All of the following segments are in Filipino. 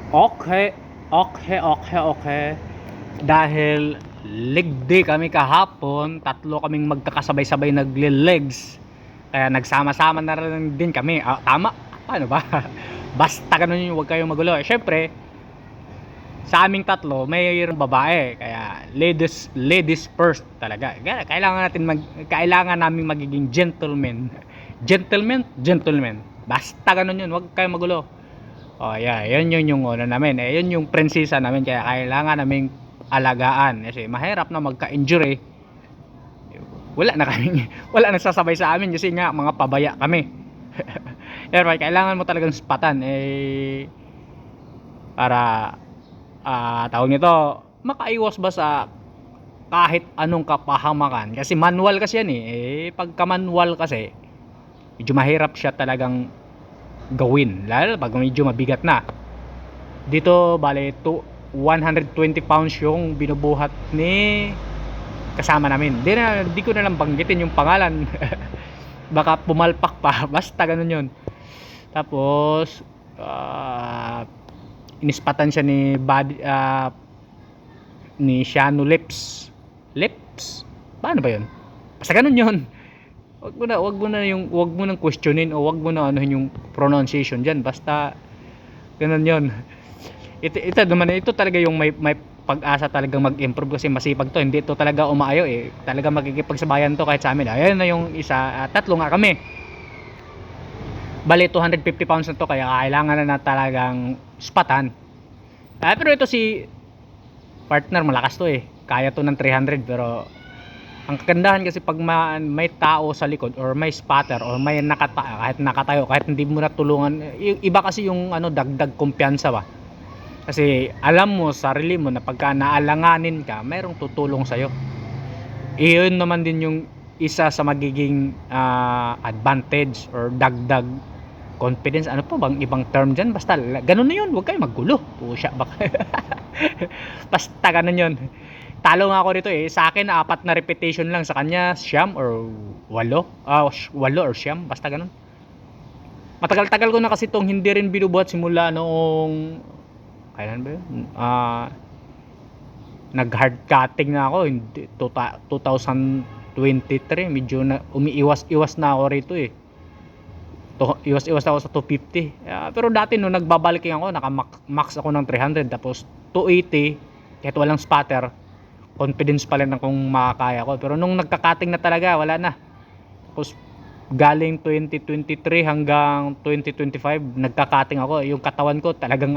Okay, okay. Dahil leg day kami kahapon, tatlo kaming magkakasabay-sabay nagle-legs. Kaya nagsama-sama na rin din kami. Tama? Paano ba? Basta ganun yun, huwag kayong magulo. Siyempre, sa aming tatlo, mayroong babae. Kaya ladies first talaga. Kaya kailangan namin magiging gentleman. Gentleman. Basta ganun yun, huwag kayong magulo. Oh, yeah, yun yung ano namin. Yun yung prinsesa namin kaya kailangan naming alagaan kasi mahirap na magka-injury. Wala na kami, wala nang sasabay sa amin kasi nga mga pabaya kami. Pero kailangan mo talagang spatan para tawag nito, makaiwas ba sa kahit anong kapahamakan kasi manual kasi yan pagka manual kasi medyo mahirap siya talagang gawin lalo pag medyo mabigat na. Dito bale 120 pounds yung binubuhat ni kasama namin. Di ko na lang banggitin yung pangalan. Baka pumalpak pa. Basta ganun yun. Tapos inispatan siya ni Shano Lips. Paano ba yun? Basta ganun yun. Wag mo nang questionin o wag mo na anuhin yung pronunciation diyan. Basta ganun yun. Ito naman, ito talaga yung may pag-asa talagang mag-improve kasi masipag to, hindi to talaga umaayo talaga makikipagsabayan to kahit sa amin. Ayun na yung isa, tatlo nga kami, bali 250 pounds na to kaya kailangan na talagang spatan. Pero ito si partner malakas to kaya to ng 300 pero ang kagandahan kasi pag may tao sa likod or may spotter or may kahit nakatayo kahit hindi mo na tulungan, iba kasi yung dagdag kumpiyansa ba. Kasi alam mo sarili mo na pagka naalanganin ka, mayroong tutulong sa'yo. Iyon naman din yung isa sa magiging advantage or dagdag confidence. Ano pa bang ibang term dyan? Basta ganun na yun, huwag kayo maggulo. Pusya baka. Basta ganun yun. Talo nga ako dito sa akin 4 na repetition lang, sa kanya siyam or 8 or siyam, basta ganun. Matagal-tagal ko na kasi itong hindi rin binubuhat simula noong kailan ba yun? Nag hard cutting na ako hindi 2023, medyo na umiiwas na ako rito iwas ako sa 250. Pero dati nung nagbabaliking ako naka-max ako ng 300 tapos 280 kahit walang spatter, confidence pa rin kung makakaya ko. Pero nung nagka-cutting na talaga wala na. Tapos galing 2023 hanggang 2025 nagka-cutting ako, yung katawan ko talagang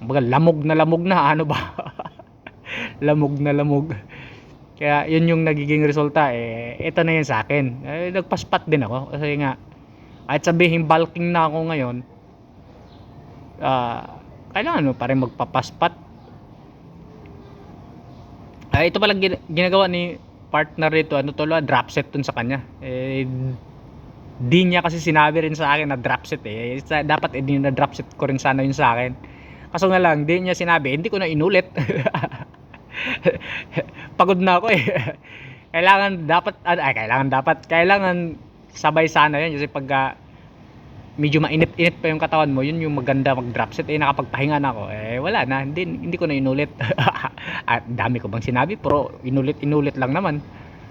kumbaga lamog na ano ba. lamog na lamog. Kaya yun yung nagiging resulta ito na yun sa akin. Nagpaspat din ako kasi nga kahit sabihin bulking na ako ngayon, kailangan mo pa rin magpapaspat. Ito palang ginagawa ni partner rito, drop set dun sa kanya. Di niya kasi sinabi rin sa akin na drop set dapat na drop set ko rin sana yun sa akin. Kaso nga lang, di niya sinabi, hindi ko na inulit. Pagod na ako kailangan sabay sana yun kasi pag medyo mainit-init pa yung katawan mo, yun yung maganda mag drop set. Nakapagpahinga na ako wala na, hindi ko na inulit. At dami ko bang sinabi pero inulit lang naman.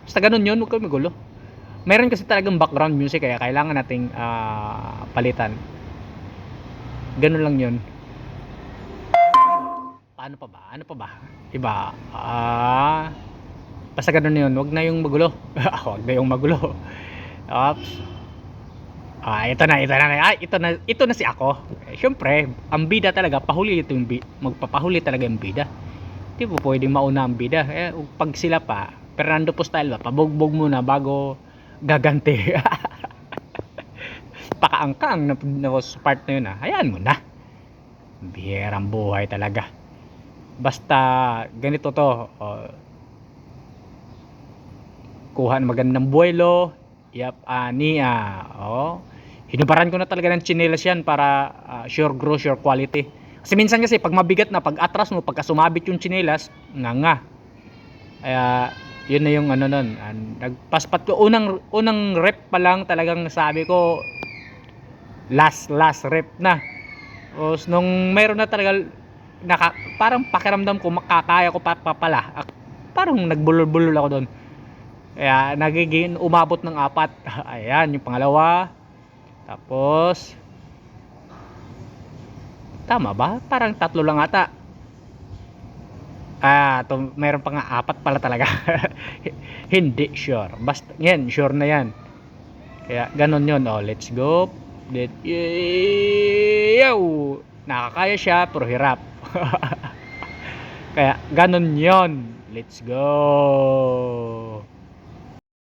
Basta ganun yun, huwag kayo magulo. Meron kasi talagang background music kaya kailangan nating palitan. Ganun lang yun. Ano pa ba? Iba. Basta ganun yun. Huwag na yung magulo. Huwag na yung magulo. Oops. Ito na si ako. Syempre, ang bida talaga, magpapahuli talaga yung bida. Hindi po pwedeng mauna ang bida. Pag sila pa, Fernando Postal ba, pabugbog muna bago gaganti. Pakaangkang na part na yun hayaan mo na. Bihirang buhay talaga. Basta ganito to, kuha ng magandang buwelo, hinubaran ko na talaga ng tsinelas yan para sure grow, sure quality. Kasi minsan kasi pag mabigat na, pag atras mo, pagka sumabit yung tsinelas, nga. Kaya yun na yung nun. Nagpaspat ko, unang rep pa lang talagang sabi ko, last rep na. Tapos nung meron na talaga parang pakiramdam ko makakaya ko pa pala. Parang nagbulol-bulol ako doon. Kaya nagiging umabot ng 4. Ayan, yung pangalawa. Tapos tama ba? Parang 3 lang ata. Meron pa nga 4 pala talaga. Hindi sure. Basta yan, sure na yan. Kaya ganun yun. Oh, let's go. Yo! Nakakaya siya pero hirap. Kaya ganun yon. Let's go.